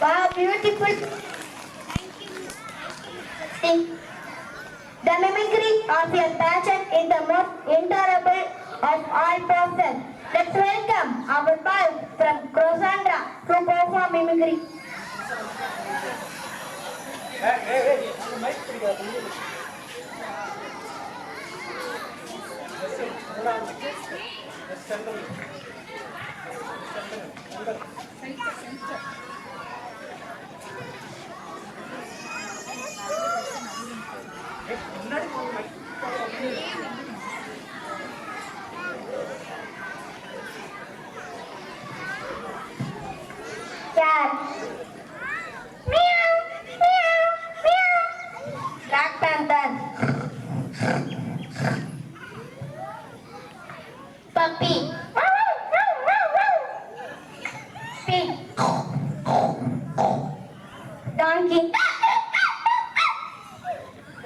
Wow, beautiful. The mimicry of your passion is the most endurable of all process. Let's welcome our pal from Crosandra to perform mimicry. Cat. Meow, meow, meow. Black Panther. Puppy. Pig. Donkey.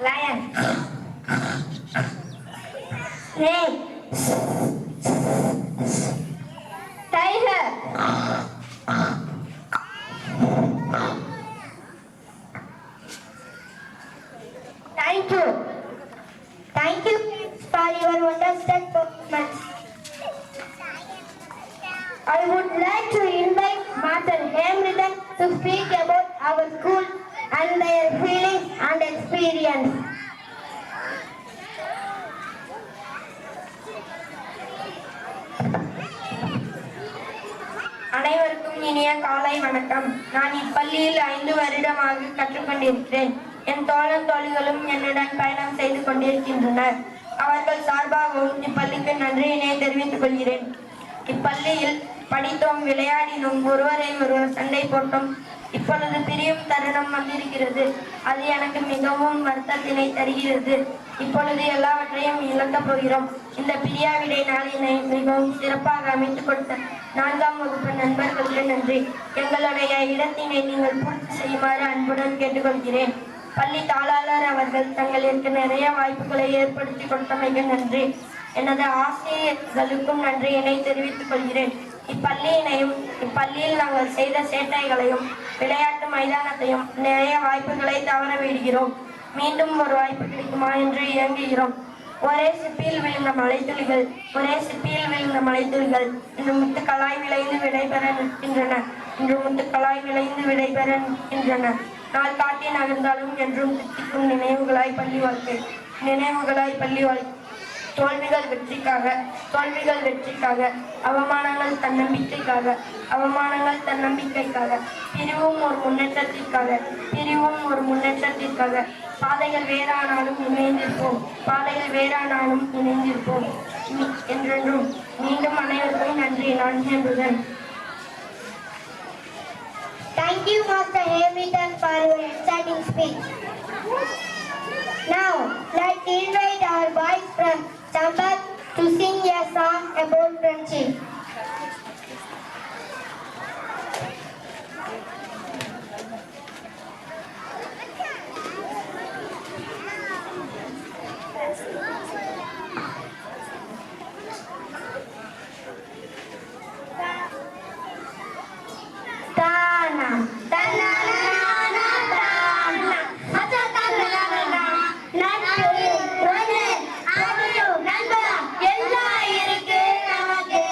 Lion. Snake. Tiger. Thank you. Thank you for your wonderful performance. I would like to invite Master Hemridan to speak about our school and their feelings and experience. அனைவருக்கும் இனிய காலை வணக்கம். நான் இப்பள்ளியில் 5 வருடமாக கற்றுக்கொண்டிருக்கிறேன். என் தோழன் தோழிகளும் என்னுடன் பயணம் செய்து கொண்டிருக்கின்றனர். அவர்கள் சார்பாகவும் இப்பள்ளிக்கு நன்றியினை தெரிவித்துக் கொள்கிறேன். இப்பள்ளியில் படித்தோம், விளையாடினோம், ஒருவரை ஒருவர் சண்டை போட்டோம். இப்பொழுது பிரியும் தருணம் வந்திருக்கிறது. அது எனக்கு மிகவும் வருத்தத்தினை தருகிறது. இப்பொழுது எல்லாவற்றையும் இழக்கப் போகிறோம். இந்த பிரியாவிடை நாளினை மிகவும் சிறப்பாக அமைத்துக் கொடுத்த 4ஆம் வகுப்பு நண்பர்களுக்கு நன்றி. எங்களுடைய இடத்தினை நீங்கள் பூர்த்தி செய்யுமாறு அன்புடன் கேட்டுக்கொள்கிறேன். பள்ளி தாளாளர் அவர்கள் தங்களுக்கு நிறைய வாய்ப்புகளை ஏற்படுத்தி கொடுத்தமைக்கு நன்றி. எனது ஆசிரியர்களுக்கும் நன்றியினை தெரிவித்துக் கொள்கிறேன். இப்பள்ளியில் நாங்கள் செய்த சேட்டைகளையும் விளையாட்டு மைதானத்தையும் நிறைய வாய்ப்புகளை தவற விடுகிறோம். மீண்டும் ஒரு வாய்ப்பு கிடைக்குமா என்று இயங்குகிறோம். ஒரே சிப்பியில் விழுந்த மலைத்துளிகள், ஒரே சிப்பியில் விழுந்த மலைத்துளிகள் இன்று முத்துக்களாய் விளைந்து விடைபெற நிற்கின்றன. இன்று முத்துக்களாய் விளைந்து விடைபெற நிற்கின்றன. நாள் காட்டி நகர்ந்தாலும் என்றும் தித்திக்கும் நினைவுகளாய் பள்ளி வாழ்க்கை, நினைவுகளாய் பள்ளி வாழ்க்கை. தோல்விகள் வெற்றிக்காக, தோல்விகள் வெற்றிக்காக, அவமானங்கள் தன்னம்பிக்கைக்காக, அவமானங்கள் தன்னம்பிக்கைக்காக, பிரிவும் ஒரு முன்னேற்றத்திற்காக, பிரிவும் ஒரு முன்னேற்றத்திற்காக. பாதைகள் வேறானாலும் இணைந்திருப்போம், பாதைகள் வேறானாலும் இணைந்திருப்போம் என்றென்றும். மீண்டும் அனைவருக்கும் நன்றி. நான் ஹேம்ருதன். Thank you, Master Hemridan, for your exciting speech. Now, let's invite our boys from Sambat to sing a song about friendship. Tana, tana, tana, tana, tana, நட்பு, உறவு, அன்பு, நண்பா எல்லாம் இருக்கு நமக்கு.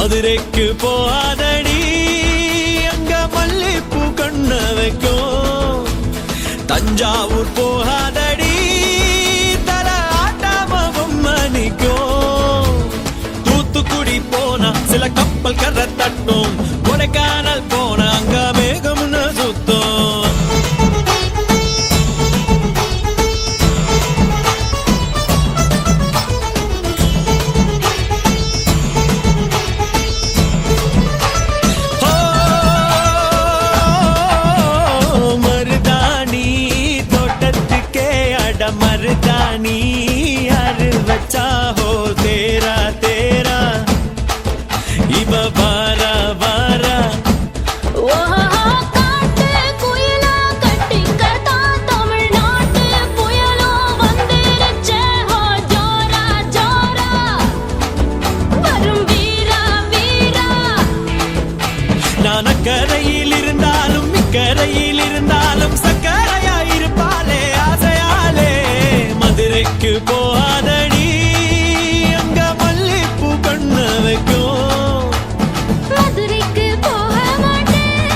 மதுரைக்கு போகாதடி அங்க மல்லிப்பூ கண்ண வைக்கும். தஞ்சாவூர் போகாதடி தல ஆட்டாம பொம்மனிக்கும். தூத்துக்குடி போனா சில கப்பல் கரை தட்டும். கொடைக்கானல் போனா அங்க மேகம்னு சுத்தும். மருதாணி தோட்டத்துக்கே அட மருதாணி யாரு வச்சா ஹோ தேரா தேரா இவ வாரா வாரா. காட்டு குயிலா கட்டிக்கட்டா தமிழ்நாட்டு புயலும் வந்துருச்சே ஹோ ஜோரா ஜோரா வரும் வீரா வீரா. நான் அக்கரையில் இருந்தாலும் இக்கரையில் இருந்தாலும் சக்கரையா இருப்பாளே ஆசையாலே. மதுரைக்கு போகாதடி அங்க மல்லிப்பூ கண்ண வைக்கும். மதுரைக்கு போக மாட்டேன்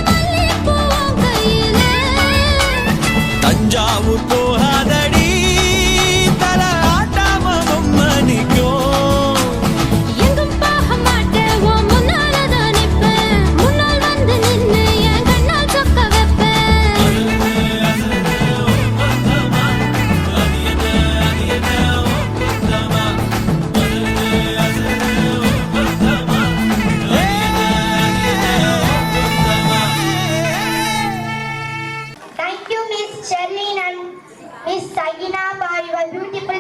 மல்லிப்பூ கையில. தஞ்சாவூர் போகாதடி தல ஆட்டாம பொம்மனிக்கும். எங்கும் போக மாட்டேன் உன் முன்னாலதான் நிப்பேன். முன்னால் வந்து நின்னு என் கண்ணால் சொக்க வைப்பேன். Thank you, Miss Sherlyn and Miss Sagina, for your beautiful